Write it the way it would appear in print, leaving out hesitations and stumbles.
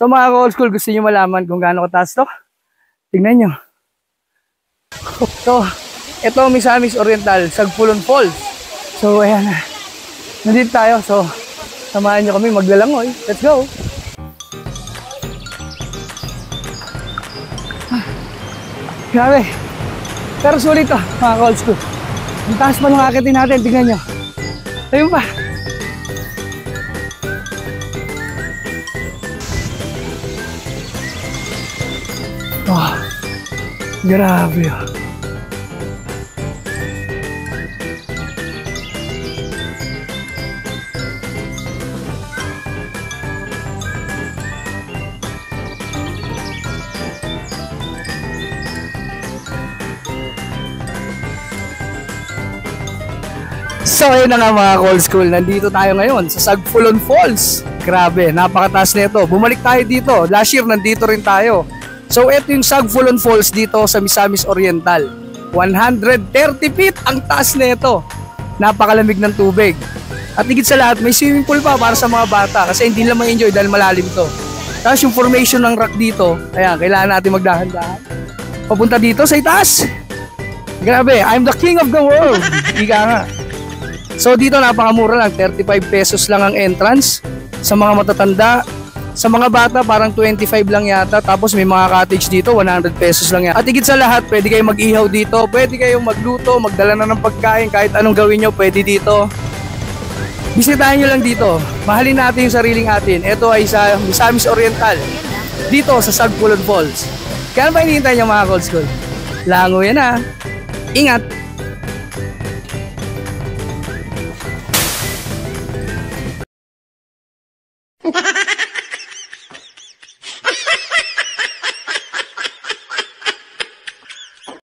So mga ka-old school, gusto nyo malaman kung gaano kataas to? Tignan nyo. So, ito Misamis Oriental, Sagpulon Falls. So, ayan na. Nandito tayo. So, samahan nyo kami maglalangoy. Let's go! Grabe. Pero sulit to, mga ka-old school. Ang taas pa nung akitin natin, tignan nyo. Ayun pa. Oh, grabe oh. So ayun na nga mga ka-old school, nandito tayo ngayon sa Sagpulon Falls. Grabe, napakataas nito. Bumalik tayo dito, last year nandito rin tayo. So ito yung Sagpulon Falls dito sa Misamis Oriental. 130 feet ang taas nito. Napakalamig ng tubig. At higit sa lahat, may swimming pool pa para sa mga bata kasi hindi lang ma-enjoy dahil malalim to. Tapos yung formation ng rock dito, ayan, kailangan natin magdahan-dahan. Papunta dito sa itaas. Grabe, I'm the king of the world. Ika nga. So dito napakamura lang, 35 pesos lang ang entrance sa mga matatanda. Sa mga bata parang 25 lang yata, tapos may mga cottage dito 100 pesos lang yata. At higit sa lahat, pwede kayong mag-ihaw dito, pwede kayong magluto, magdala na ng pagkain, kahit anong gawin nyo pwede dito. Bisitahin nyo lang dito, mahalin natin yung sariling atin. Ito ay sa Misamis Oriental, dito sa Sagpulon Falls. Kaya ano ba hinihintay nyo mga ka-old school? Lango yan ha. Ingat! Ha ha ha!